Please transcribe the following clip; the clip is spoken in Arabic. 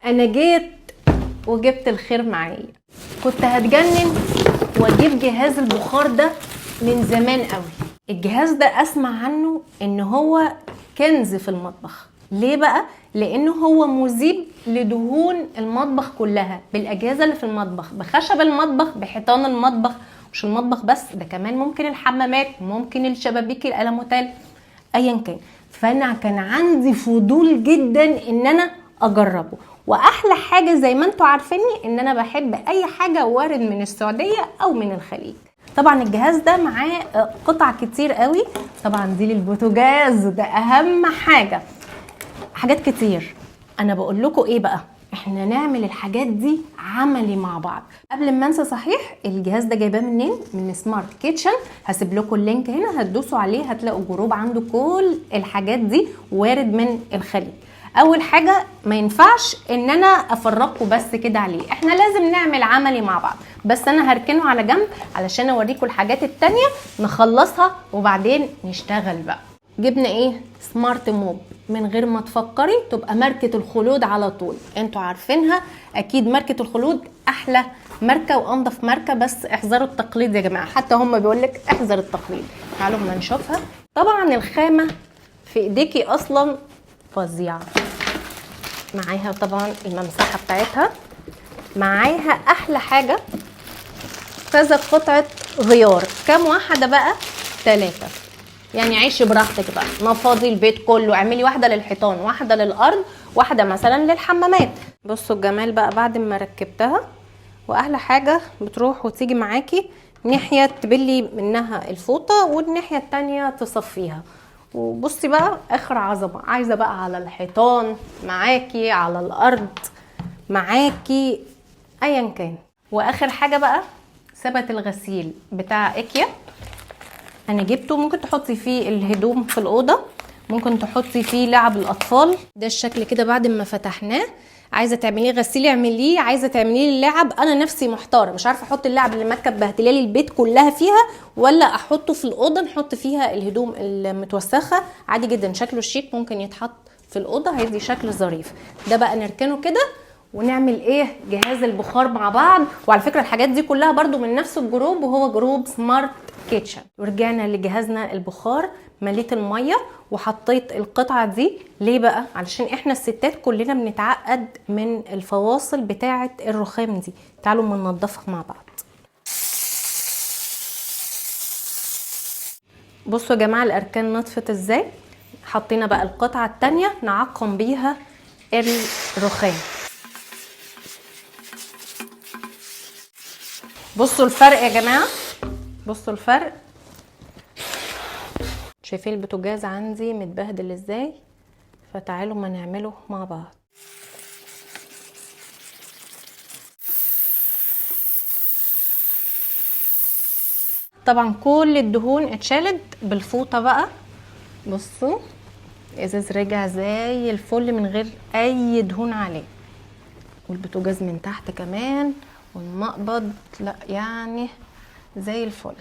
انا جيت وجبت الخير معايا. كنت هتجنن واجيب جهاز البخار ده من زمان قوي. الجهاز ده اسمع عنه ان هو كنز في المطبخ. ليه بقى؟ لانه هو مذيب لدهون المطبخ كلها، بالاجهزه اللي في المطبخ، بخشب المطبخ، بحيطان المطبخ. مش المطبخ بس، ده كمان ممكن الحمامات، ممكن الشبابيك الالموتال، ايا كان. فانا كان عندي فضول جدا ان انا اجربه. واحلى حاجه زي ما انتوا عارفيني ان انا بحب اي حاجه وارد من السعوديه او من الخليج. طبعا الجهاز ده معاه قطع كتير قوي. طبعا دي للبوتاجاز، ده اهم حاجه. حاجات كتير. انا بقول لكم ايه بقى، احنا نعمل الحاجات دي عملي مع بعض. قبل ما انسى صحيح، الجهاز ده جايباه منين؟ من سمارت كيتشن. هسيب لكم اللينك هنا، هتدوسوا عليه هتلاقوا جروب عنده كل الحاجات دي وارد من الخليج. اول حاجه ما ينفعش ان انا افرجكم بس كده عليه، احنا لازم نعمل عملي مع بعض. بس انا هركنه على جنب علشان اوريكم الحاجات التانية نخلصها وبعدين نشتغل بقى. جبنا ايه؟ سمارت موب. من غير ما تفكري تبقى ماركة الخلود على طول، انتوا عارفينها اكيد. ماركة الخلود احلى ماركة وانضف ماركة، بس احذروا التقليد يا جماعة، حتى هم بيقولك احذر التقليد. تعالوا ما نشوفها. طبعا الخامة في ايديكي اصلا فظيعة. معاها طبعا الممسحة بتاعتها، معاها احلى حاجة كذا قطعة غيار. كام واحدة بقى؟ 3. يعني عيشي براحتك بقى، نفضي البيت كله، اعملي واحده للحيطان، واحده للارض، واحده مثلا للحمامات. بصوا الجمال بقى بعد ما ركبتها. واحلى حاجه بتروح وتيجي معاكي ناحيه تبلي منها الفوطه والناحيه التانية تصفيها. وبصي بقى اخر عظمه، عايزه بقى على الحيطان معاكي، على الارض معاكي، ايا كان. واخر حاجه بقى ثبت الغسيل بتاع ايكيا. انا جبته، ممكن تحطي فيه الهدوم في الاوضه، ممكن تحطي فيه لعب الاطفال. ده الشكل كده بعد ما فتحناه. عايزه تعمليه غسيل اعمليه، عايزه تعمليه اللعب. انا نفسي محتاره، مش عارفه احط اللعب اللي مكب بهدلالي البيت كلها فيها، ولا احطه في الاوضه نحط فيها الهدوم المتوسخه. عادي جدا، شكله شيك، ممكن يتحط في الاوضه، هيدي شكل ظريف. ده بقى نركنه كده ونعمل ايه؟ جهاز البخار مع بعض. وعلى فكره الحاجات دي كلها برضو من نفس الجروب، وهو جروب سمارت كيتشن. ورجعنا لجهازنا البخار، مليت الميه وحطيت القطعه دي. ليه بقى؟ علشان احنا الستات كلنا بنتعقد من الفواصل بتاعه الرخام دي. تعالوا ما ننضفها مع بعض. بصوا يا جماعه الاركان نطفت ازاي. حطينا بقى القطعه التانية نعقم بيها الرخام. بصوا الفرق يا جماعه، بصوا الفرق. شايفين البوتاجاز عندي متبهدل ازاي؟ فتعالوا ما نعمله مع بعض. طبعا كل الدهون اتشالت بالفوطه بقى. بصوا الازاز رجع زي الفل من غير اي دهون عليه، والبوتاجاز من تحت كمان، والمقبض لا يعني زي الفل.